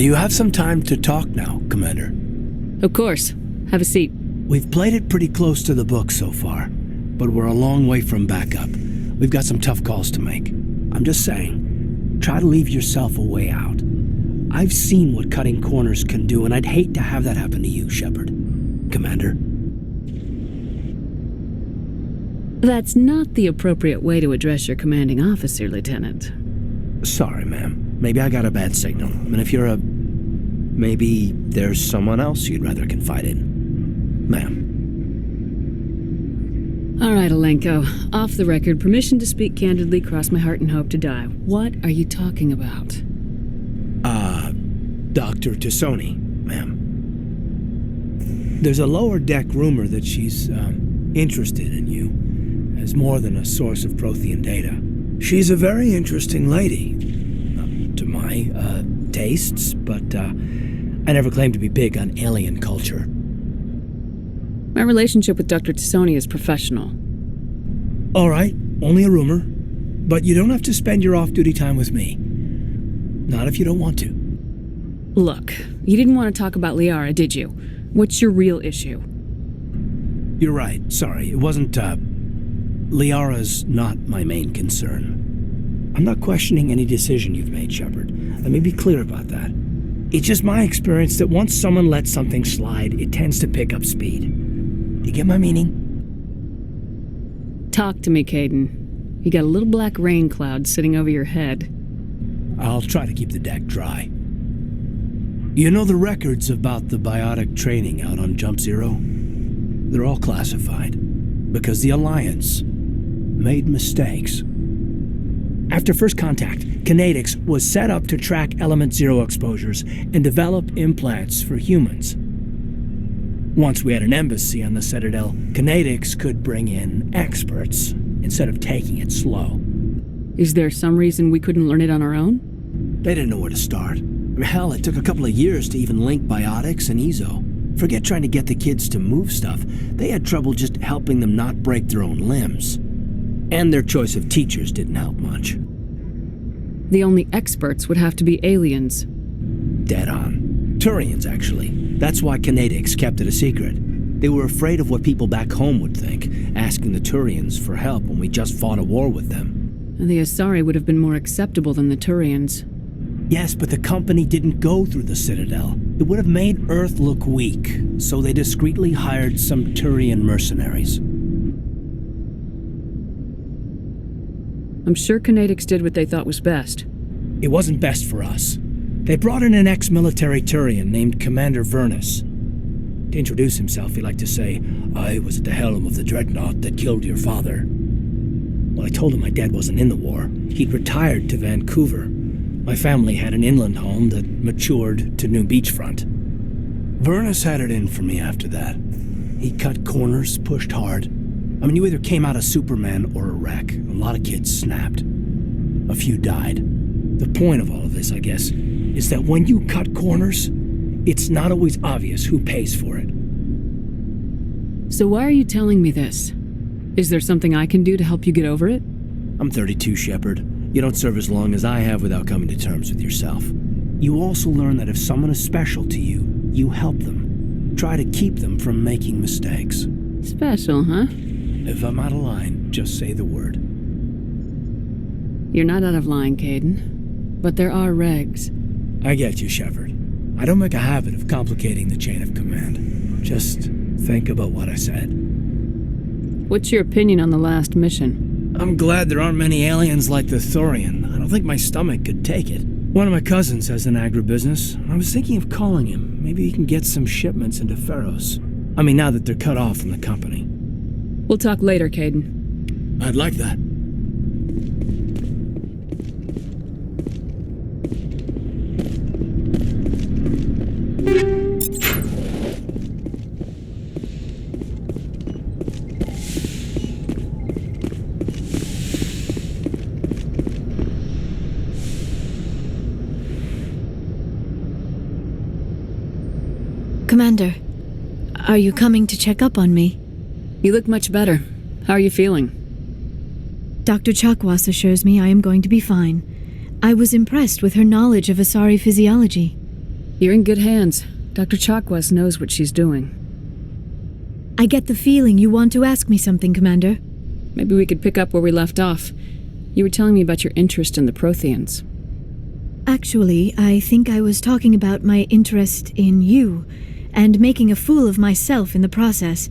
Do you have some time to talk now, Commander? Of course. Have a seat. We've played it pretty close to the book so far, but we're a long way from backup. We've got some tough calls to make. I'm just saying, try to leave yourself a way out. I've seen what cutting corners can do, and I'd hate to have that happen to you, Shepard. Commander? That's not the appropriate way to address your commanding officer, Lieutenant. Sorry, ma'am. Maybe I got a bad signal. I mean, if you're a... Maybe there's someone else you'd rather confide in. Ma'am. All right, Alenko. Off the record, permission to speak candidly, cross my heart and hope to die. What are you talking about? Dr. T'Soni, ma'am. There's a lower deck rumor that she's, interested in you as more than a source of Prothean data. She's a very interesting lady, to my, tastes, but, I never claimed to be big on alien culture. My relationship with Dr. T'Soni is professional. All right, only a rumor, but you don't have to spend your off-duty time with me. Not if you don't want to. Look, you didn't want to talk about Liara, did you? What's your real issue? You're right, sorry. It wasn't, Liara's not my main concern. I'm not questioning any decision you've made, Shepard. Let me be clear about that. It's just my experience that once someone lets something slide, it tends to pick up speed. Do you get my meaning? Talk to me, Kaidan. You got a little black rain cloud sitting over your head. I'll try to keep the deck dry. You know the records about the biotic training out on Jump Zero? They're all classified, because the Alliance made mistakes. After first contact, Kinetics was set up to track Element Zero exposures and develop implants for humans. Once we had an embassy on the Citadel, Kinetics could bring in experts instead of taking it slow. Is there some reason we couldn't learn it on our own? They didn't know where to start. Hell, it took a couple of years to even link biotics and Ezo. Forget trying to get the kids to move stuff. They had trouble just helping them not break their own limbs. And their choice of teachers didn't help much. The only experts would have to be aliens. Dead on. Turians, actually. That's why Kinetics kept it a secret. They were afraid of what people back home would think, asking the Turians for help when we just fought a war with them. And the Asari would have been more acceptable than the Turians. Yes, but the company didn't go through the Citadel. It would have made Earth look weak, so they discreetly hired some Turian mercenaries. I'm sure Kinetics did what they thought was best. It wasn't best for us. They brought in an ex-military Turian named Commander Vernus. To introduce himself, he liked to say, "I was at the helm of the dreadnought that killed your father." Well, I told him my dad wasn't in the war. He'd retired to Vancouver. My family had an inland home that matured to New Beachfront. Vernus had it in for me after that. He cut corners, pushed hard. I mean, you either came out a Superman or a wreck. A lot of kids snapped. A few died. The point of all of this, I guess, is that when you cut corners, it's not always obvious who pays for it. So why are you telling me this? Is there something I can do to help you get over it? I'm 32, Shepard. You don't serve as long as I have without coming to terms with yourself. You also learn that if someone is special to you, you help them. Try to keep them from making mistakes. Special, huh? If I'm out of line, just say the word. You're not out of line, Kaidan. But there are regs. I get you, Shepard. I don't make a habit of complicating the chain of command. Just think about what I said. What's your opinion on the last mission? I'm glad there aren't many aliens like the Thorian. I don't think my stomach could take it. One of my cousins has an agribusiness. I was thinking of calling him. Maybe he can get some shipments into Feros. I mean, now that they're cut off from the company. We'll talk later, Kaidan. I'd like that. Commander, are you coming to check up on me? You look much better. How are you feeling? Dr. Chakwas assures me I am going to be fine. I was impressed with her knowledge of Asari physiology. You're in good hands. Dr. Chakwas knows what she's doing. I get the feeling you want to ask me something, Commander. Maybe we could pick up where we left off. You were telling me about your interest in the Protheans. Actually, I think I was talking about my interest in you, and making a fool of myself in the process.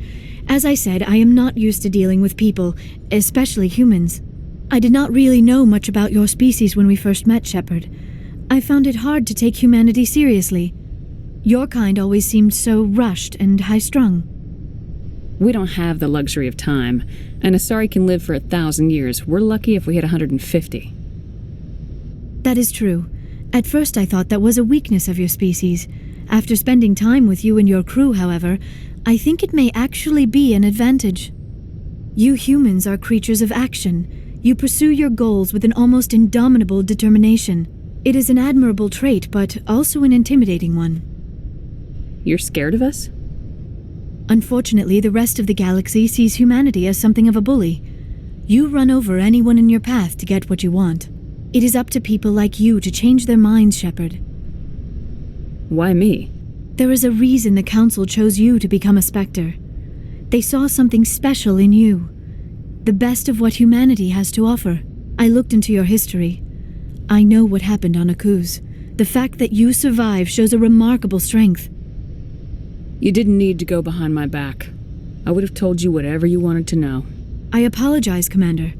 As I said, I am not used to dealing with people, especially humans. I did not really know much about your species when we first met, Shepard. I found it hard to take humanity seriously. Your kind always seemed so rushed and high-strung. We don't have the luxury of time, and Asari can live for 1,000 years. We're lucky if we hit 150. That is true. At first I thought that was a weakness of your species. After spending time with you and your crew, however, I think it may actually be an advantage. You humans are creatures of action. You pursue your goals with an almost indomitable determination. It is an admirable trait, but also an intimidating one. You're scared of us? Unfortunately, the rest of the galaxy sees humanity as something of a bully. You run over anyone in your path to get what you want. It is up to people like you to change their minds, Shepard. Why me? There is a reason the Council chose you to become a Spectre. They saw something special in you. The best of what humanity has to offer. I looked into your history. I know what happened on Akuz. The fact that you survived shows a remarkable strength. You didn't need to go behind my back. I would have told you whatever you wanted to know. I apologize, Commander.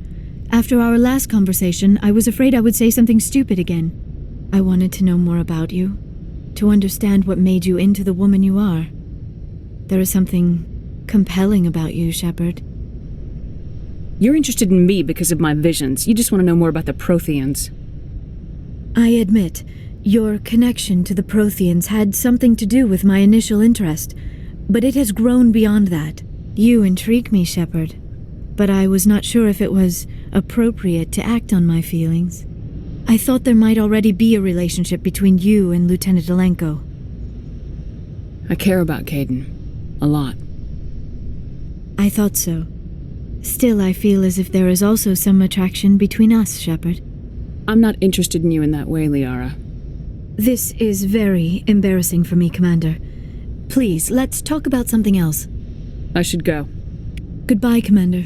After our last conversation, I was afraid I would say something stupid again. I wanted to know more about you, to understand what made you into the woman you are. There is something compelling about you, Shepard. You're interested in me because of my visions. You just want to know more about the Protheans. I admit, your connection to the Protheans had something to do with my initial interest, but it has grown beyond that. You intrigue me, Shepard, but I was not sure if it was appropriate to act on my feelings. I thought there might already be a relationship between you and Lieutenant Alenko. I care about Kaidan. A lot. I thought so. Still, I feel as if there is also some attraction between us, Shepard. I'm not interested in you in that way, Liara. This is very embarrassing for me, Commander. Please, let's talk about something else. I should go. Goodbye, Commander.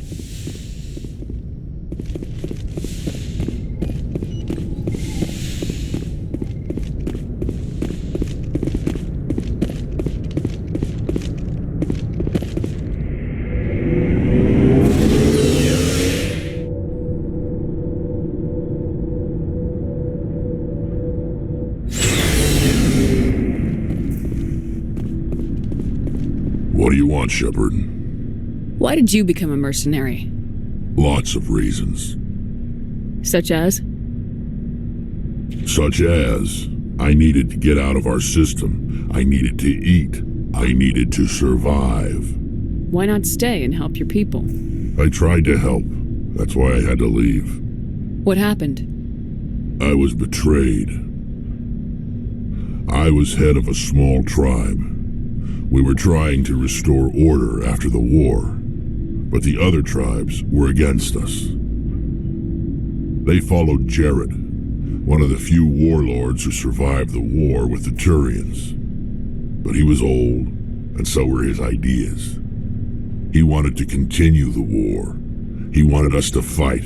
What do you want, Shepard? Why did you become a mercenary? Lots of reasons. Such as? Such as, I needed to get out of our system. I needed to eat. I needed to survive. Why not stay and help your people? I tried to help. That's why I had to leave. What happened? I was betrayed. I was head of a small tribe. We were trying to restore order after the war, but the other tribes were against us. They followed Jared, one of the few warlords who survived the war with the Turians. But he was old, and so were his ideas. He wanted to continue the war. He wanted us to fight.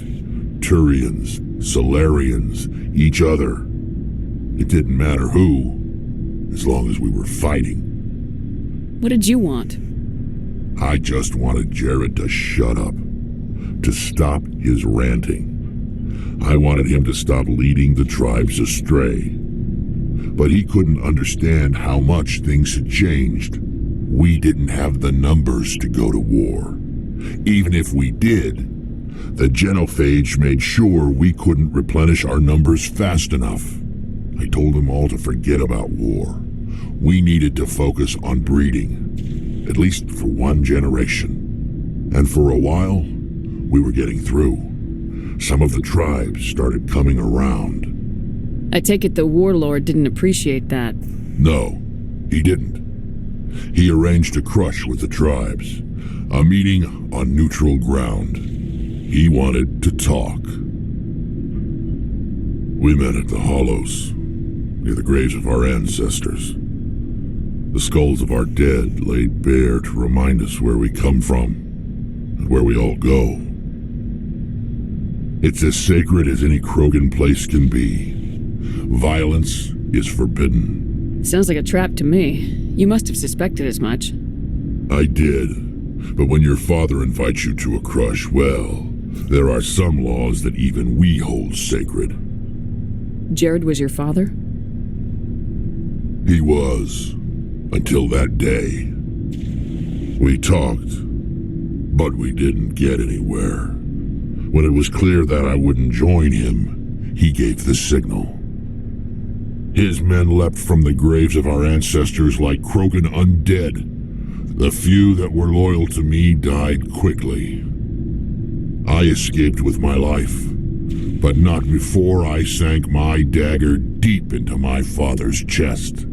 Turians, Solarians, each other. It didn't matter who, as long as we were fighting. What did you want? I just wanted Jared to shut up, to stop his ranting. I wanted him to stop leading the tribes astray. But he couldn't understand how much things had changed. We didn't have the numbers to go to war. Even if we did, the genophage made sure we couldn't replenish our numbers fast enough. I told them all to forget about war. We needed to focus on breeding, at least for one generation. And for a while, we were getting through. Some of the tribes started coming around. I take it the warlord didn't appreciate that. No, he didn't. He arranged a crush with the tribes, a meeting on neutral ground. He wanted to talk. We met at the Hollows, near the graves of our ancestors. The skulls of our dead laid bare to remind us where we come from and where we all go. It's as sacred as any Krogan place can be. Violence is forbidden. Sounds like a trap to me. You must have suspected as much. I did. But when your father invites you to a crush, well, there are some laws that even we hold sacred. Jared was your father? He was. Until that day. We talked, but we didn't get anywhere. When it was clear that I wouldn't join him, he gave the signal. His men leapt from the graves of our ancestors like Krogan undead. The few that were loyal to me died quickly. I escaped with my life, but not before I sank my dagger deep into my father's chest.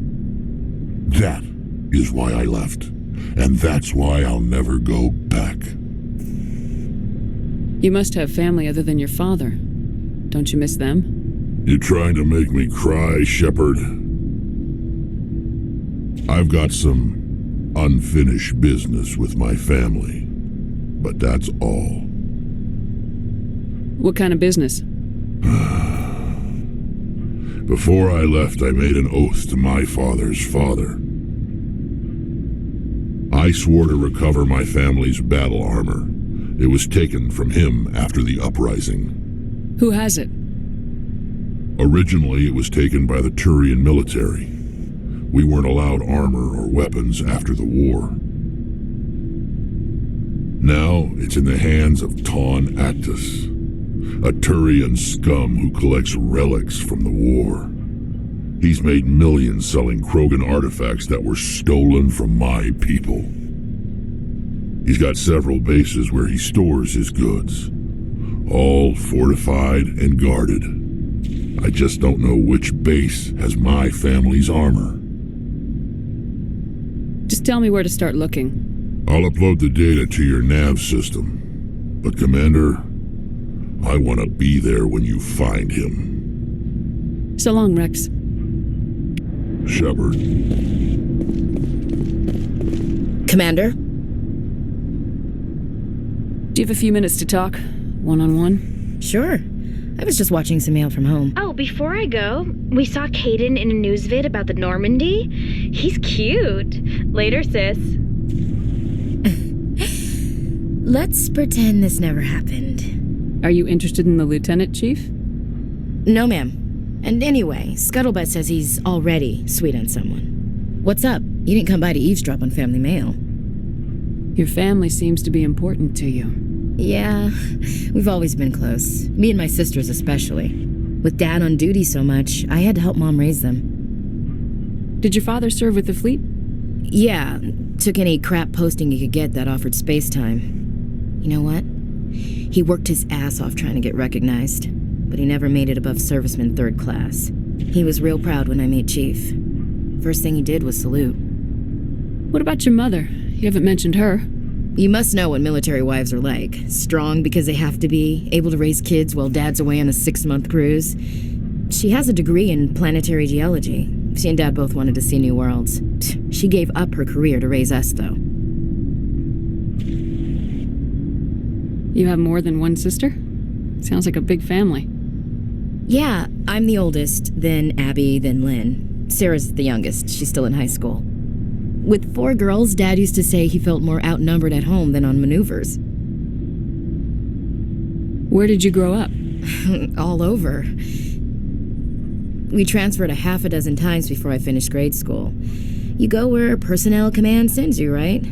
That is why I left, and that's why I'll never go back. You must have family other than your father. Don't you miss them? You trying to make me cry, Shepard? I've got some unfinished business with my family, but that's all. What kind of business? Before I left, I made an oath to my father's father. I swore to recover my family's battle armor. It was taken from him after the uprising. Who has it? Originally, it was taken by the Turian military. We weren't allowed armor or weapons after the war. Now, it's in the hands of Ton Actus, a Turian scum who collects relics from the war. He's made millions selling Krogan artifacts that were stolen from my people. He's got several bases where he stores his goods, all fortified and guarded. I just don't know which base has my family's armor. Just tell me where to start looking. I'll upload the data to your nav system. But Commander, I want to be there when you find him. So long, Rex. Shepard. Commander? Do you have a few minutes to talk? One-on-one? Sure. I was just watching some mail from home. Oh, before I go, we saw Caden in a news vid about the Normandy. He's cute. Later, sis. Let's pretend this never happened. Are you interested in the Lieutenant, Chief? No, ma'am. And anyway, Scuttlebutt says he's already sweet on someone. What's up? You didn't come by to eavesdrop on family mail. Your family seems to be important to you. Yeah, we've always been close. Me and my sisters especially. With Dad on duty so much, I had to help Mom raise them. Did your father serve with the fleet? Yeah, took any crap posting he could get that offered space time. You know what? He worked his ass off trying to get recognized, but he never made it above serviceman 3rd class. He was real proud when I made Chief. First thing he did was salute. What about your mother? You haven't mentioned her. You must know what military wives are like. Strong because they have to be, able to raise kids while Dad's away on a 6-month cruise. She has a degree in planetary geology. She and Dad both wanted to see new worlds. She gave up her career to raise us, though. You have more than one sister? Sounds like a big family. Yeah, I'm the oldest, then Abby, then Lynn. Sarah's the youngest. She's still in high school. With 4 girls, Dad used to say he felt more outnumbered at home than on maneuvers. Where did you grow up? All over. We transferred a half a dozen times before I finished grade school. You go where personnel command sends you, right?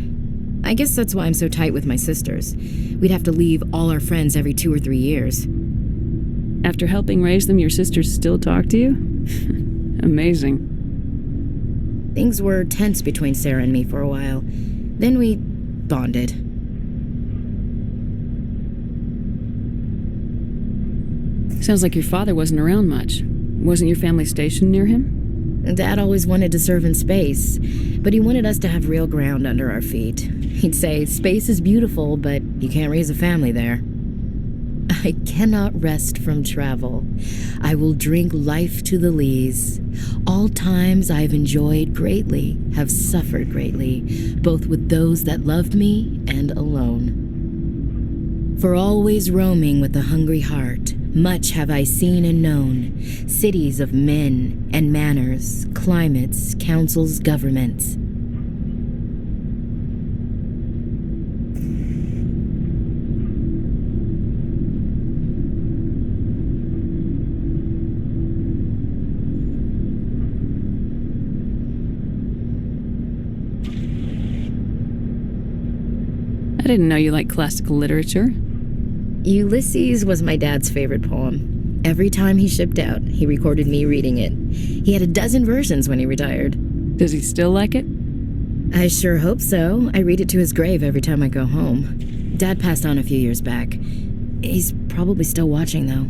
I guess that's why I'm so tight with my sisters. We'd have to leave all our friends every 2 or 3 years. After helping raise them, your sisters still talk to you? Amazing. Things were tense between Sarah and me for a while. Then we bonded. Sounds like your father wasn't around much. Wasn't your family stationed near him? Dad always wanted to serve in space, but he wanted us to have real ground under our feet. He'd say, space is beautiful, but you can't raise a family there. I cannot rest from travel. I will drink life to the lees. All times I have enjoyed greatly, have suffered greatly, both with those that loved me and alone. For always roaming with a hungry heart, much have I seen and known, cities of men and manners, climates, councils, governments. I didn't know you liked classical literature. Ulysses was my dad's favorite poem. Every time he shipped out, he recorded me reading it. He had a dozen versions when he retired. Does he still like it? I sure hope so. I read it to his grave every time I go home. Dad passed on a few years back. He's probably still watching, though.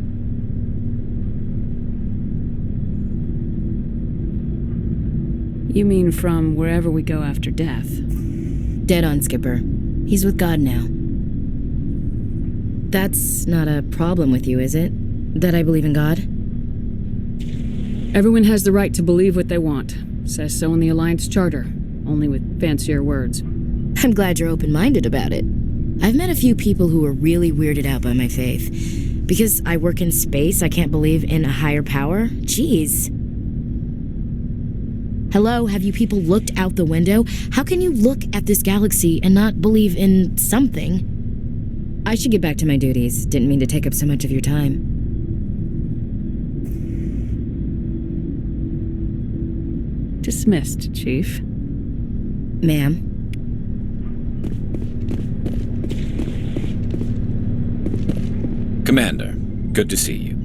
You mean from wherever we go after death? Dead on, Skipper. He's with God now. That's not a problem with you, is it? That I believe in God? Everyone has the right to believe what they want. Says so in the Alliance Charter, only with fancier words. I'm glad you're open-minded about it. I've met a few people who are really weirded out by my faith. Because I work in space, I can't believe in a higher power? Jeez. Hello, have you people looked out the window? How can you look at this galaxy and not believe in something? I should get back to my duties. Didn't mean to take up so much of your time. Dismissed, Chief. Ma'am. Commander, good to see you.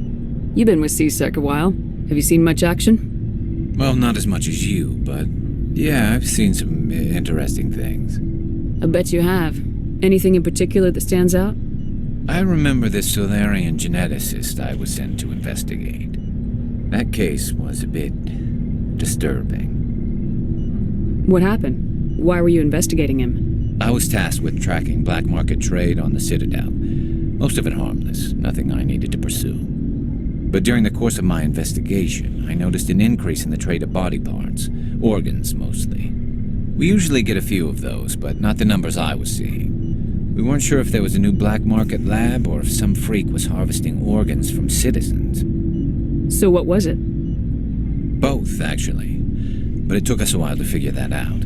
You've been with CSEC a while. Have you seen much action? Well, not as much as you, but yeah, I've seen some interesting things. I bet you have. Anything in particular that stands out? I remember this Solarian geneticist I was sent to investigate. That case was a bit disturbing. What happened? Why were you investigating him? I was tasked with tracking black market trade on the Citadel. Most of it harmless, nothing I needed to pursue. But during the course of my investigation, I noticed an increase in the trade of body parts, organs mostly. We usually get a few of those, but not the numbers I was seeing. We weren't sure if there was a new black market lab or if some freak was harvesting organs from citizens. So what was it? Both, actually. But it took us a while to figure that out.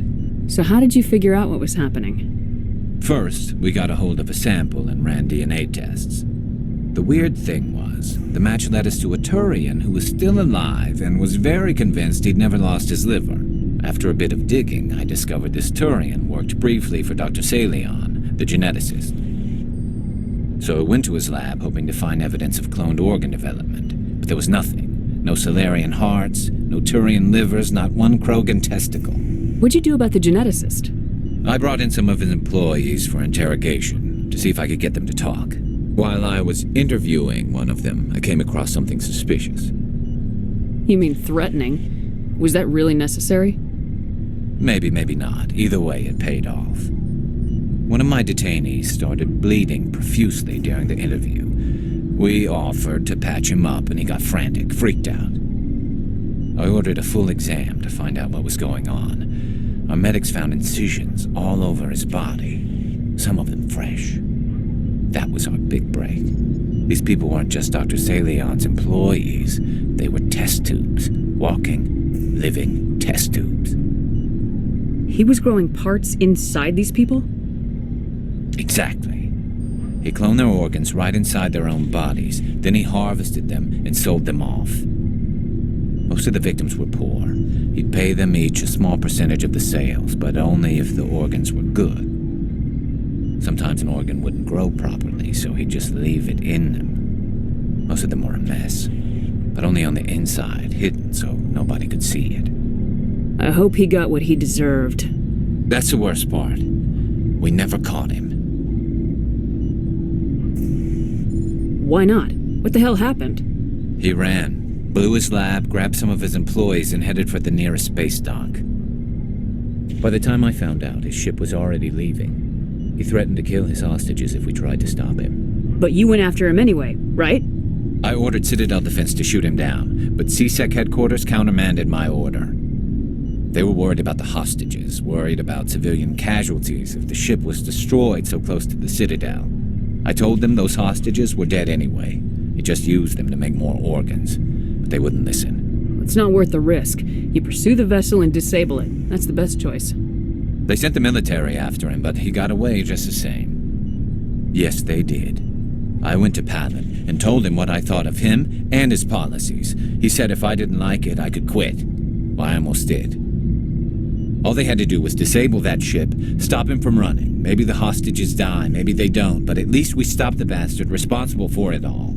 So how did you figure out what was happening? First, we got a hold of a sample and ran DNA tests. The weird thing was, the match led us to a Turian who was still alive and was very convinced he'd never lost his liver. After a bit of digging, I discovered this Turian worked briefly for Dr. Salion, the geneticist. So I went to his lab hoping to find evidence of cloned organ development, but there was nothing. No Solarian hearts, no Turian livers, not one Krogan testicle. What'd you do about the geneticist? I brought in some of his employees for interrogation, to see if I could get them to talk. While I was interviewing one of them, I came across something suspicious. You mean threatening? Was that really necessary? Maybe, maybe not. Either way, it paid off. One of my detainees started bleeding profusely during the interview. We offered to patch him up, and he got frantic, freaked out. I ordered a full exam to find out what was going on. Our medics found incisions all over his body, some of them fresh. That was our big break. These people weren't just Dr. Salion's employees. They were test tubes. Walking, living test tubes. He was growing parts inside these people? Exactly. He cloned their organs right inside their own bodies. Then he harvested them and sold them off. Most of the victims were poor. He'd pay them each a small percentage of the sales, but only if the organs were good. Sometimes an organ wouldn't grow properly, so he'd just leave it in them. Most of them were a mess, but only on the inside, hidden so nobody could see it. I hope he got what he deserved. That's the worst part. We never caught him. Why not? What the hell happened? He ran, blew his lab, grabbed some of his employees, and headed for the nearest space dock. By the time I found out, his ship was already leaving. He threatened to kill his hostages if we tried to stop him. But you went after him anyway, right? I ordered Citadel Defense to shoot him down, but CSEC headquarters countermanded my order. They were worried about the hostages, worried about civilian casualties if the ship was destroyed so close to the Citadel. I told them those hostages were dead anyway. He just used them to make more organs, but they wouldn't listen. It's not worth the risk. You pursue the vessel and disable it. That's the best choice. They sent the military after him, but he got away just the same. Yes, they did. I went to Palin and told him what I thought of him and his policies. He said if I didn't like it, I could quit. Well, I almost did. All they had to do was disable that ship, stop him from running. Maybe the hostages die, maybe they don't, but at least we stopped the bastard responsible for it all.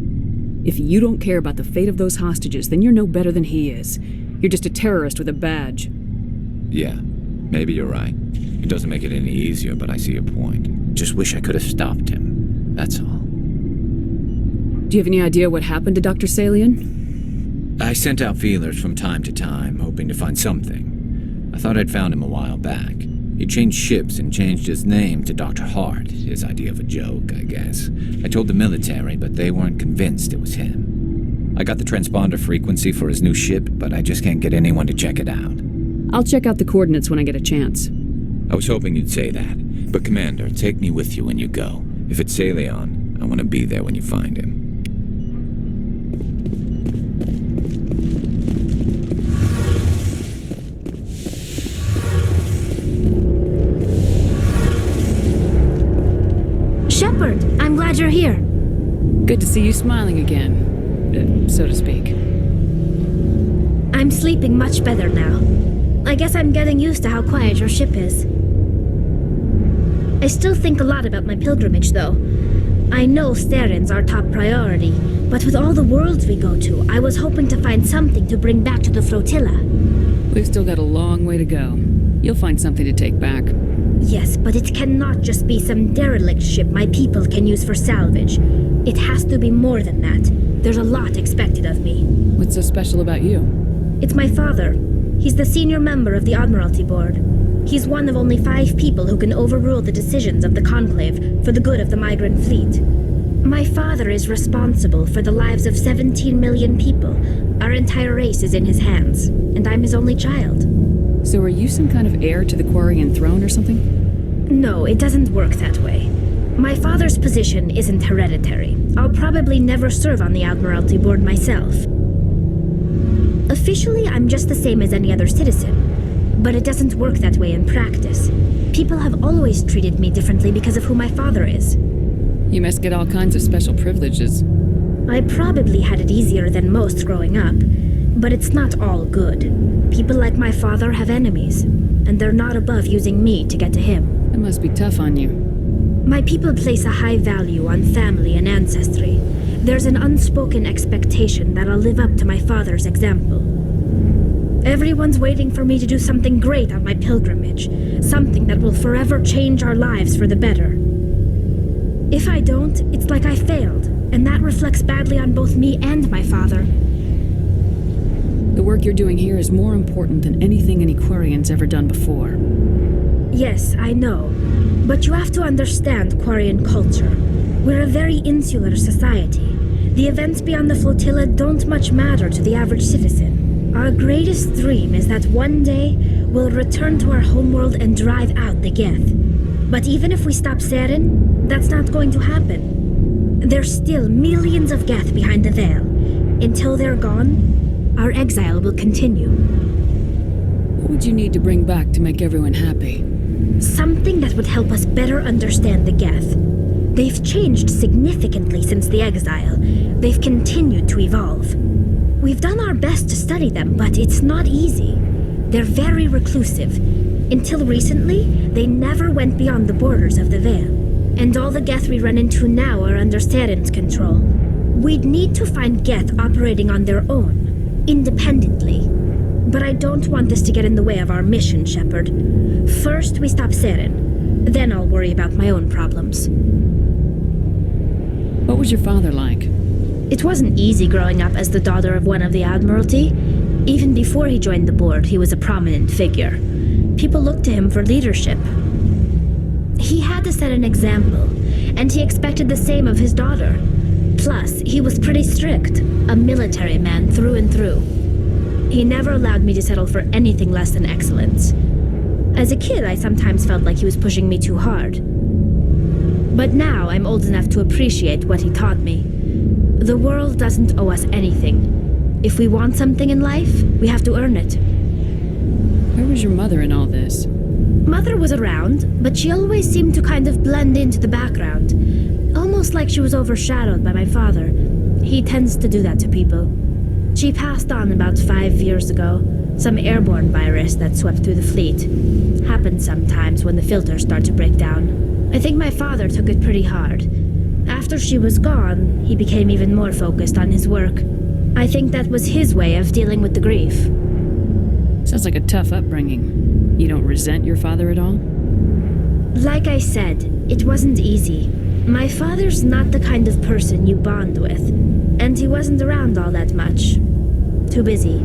If you don't care about the fate of those hostages, then you're no better than he is. You're just a terrorist with a badge. Yeah, maybe you're right. It doesn't make it any easier, but I see your point. Just wish I could have stopped him. That's all. Do you have any idea what happened to Dr. Salian? I sent out feelers from time to time, hoping to find something. I thought I'd found him a while back. He changed ships and changed his name to Dr. Hart, his idea of a joke, I guess. I told the military, but they weren't convinced it was him. I got the transponder frequency for his new ship, but I just can't get anyone to check it out. I'll check out the coordinates when I get a chance. I was hoping you'd say that. But Commander, take me with you when you go. If it's Salion, I want to be there when you find him. Shepard, I'm glad you're here. Good to see you smiling again, so to speak. I'm sleeping much better now. I guess I'm getting used to how quiet your ship is. I still think a lot about my pilgrimage, though. I know Steren's our top priority, but with all the worlds we go to, I was hoping to find something to bring back to the flotilla. We've still got a long way to go. You'll find something to take back. Yes, but it cannot just be some derelict ship my people can use for salvage. It has to be more than that. There's a lot expected of me. What's so special about you? It's my father. He's the senior member of the Admiralty Board. He's one of only 5 people who can overrule the decisions of the Conclave for the good of the migrant fleet. My father is responsible for the lives of 17 million people. Our entire race is in his hands, and I'm his only child. So are you some kind of heir to the Quarian throne or something? No, it doesn't work that way. My father's position isn't hereditary. I'll probably never serve on the Admiralty Board myself. Officially, I'm just the same as any other citizen, but it doesn't work that way in practice. People have always treated me differently because of who my father is. You must get all kinds of special privileges. I probably had it easier than most growing up, but it's not all good. People like my father have enemies, and they're not above using me to get to him. It must be tough on you. My people place a high value on family and ancestry. There's an unspoken expectation that I'll live up to my father's example. Everyone's waiting for me to do something great on my pilgrimage, something that will forever change our lives for the better. If I don't, it's like I failed, and that reflects badly on both me and my father. The work you're doing here is more important than anything any Quarian's ever done before. Yes, I know. But you have to understand Quarian culture. We're a very insular society. The events beyond the flotilla don't much matter to the average citizen. Our greatest dream is that one day we'll return to our homeworld and drive out the Geth. But even if we stop Saren, that's not going to happen. There's still millions of Geth behind the veil. Until they're gone, our exile will continue. What would you need to bring back to make everyone happy? Something that would help us better understand the Geth. They've changed significantly since the exile. They've continued to evolve. We've done our best to study them, but it's not easy. They're very reclusive. Until recently, they never went beyond the borders of the Veil. And all the Geth we run into now are under Saren's control. We'd need to find Geth operating on their own, independently. But I don't want this to get in the way of our mission, Shepard. First, we stop Saren. Then I'll worry about my own problems. What was your father like? It wasn't easy growing up as the daughter of one of the Admiralty. Even before he joined the board, he was a prominent figure. People looked to him for leadership. He had to set an example, and he expected the same of his daughter. Plus, he was pretty strict, a military man through and through. He never allowed me to settle for anything less than excellence. As a kid, I sometimes felt like he was pushing me too hard. But now I'm old enough to appreciate what he taught me. The world doesn't owe us anything. If we want something in life, we have to earn it. Where was your mother in all this? Mother was around, but she always seemed to kind of blend into the background. Almost like she was overshadowed by my father. He tends to do that to people. She passed on about 5 years ago. Some airborne virus that swept through the fleet. Happens sometimes when the filters start to break down. I think my father took it pretty hard. After she was gone, he became even more focused on his work. I think that was his way of dealing with the grief. Sounds like a tough upbringing. You don't resent your father at all? Like I said, it wasn't easy. My father's not the kind of person you bond with, and he wasn't around all that much. Too busy.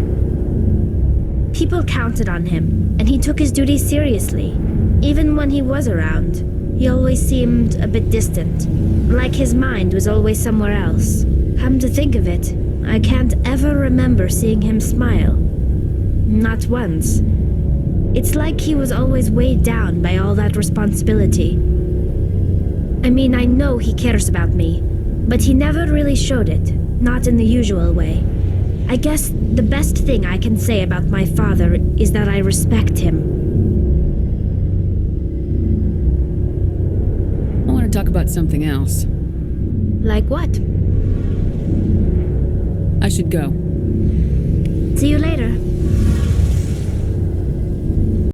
People counted on him, and he took his duties seriously. Even when he was around, he always seemed a bit distant, like his mind was always somewhere else. Come to think of it, I can't ever remember seeing him smile. Not once. It's like he was always weighed down by all that responsibility. I mean, I know he cares about me, but he never really showed it, not in the usual way. I guess the best thing I can say about my father is that I respect him. I want to talk about something else. Like what? I should go. See you later.